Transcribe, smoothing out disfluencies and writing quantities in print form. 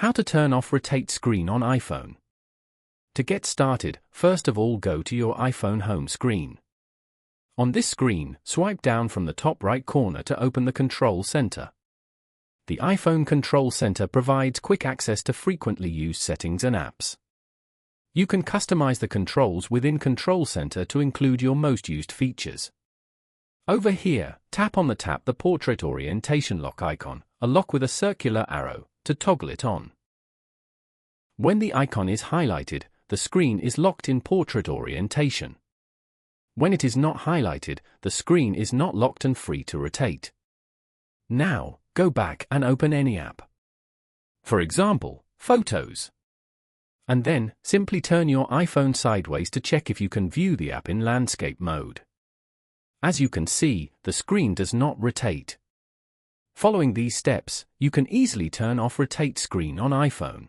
How to turn off rotate screen on iPhone. To get started, first of all go to your iPhone home screen. On this screen, swipe down from the top right corner to open the Control Center. The iPhone Control Center provides quick access to frequently used settings and apps. You can customize the controls within Control Center to include your most used features. Over here, tap the portrait orientation lock icon, a lock with a circular arrow, to toggle it on. When the icon is highlighted, the screen is locked in portrait orientation. When it is not highlighted, the screen is not locked and free to rotate. Now, go back and open any app. For example, Photos. And then, simply turn your iPhone sideways to check if you can view the app in landscape mode. As you can see, the screen does not rotate. Following these steps, you can easily turn off rotate screen on iPhone.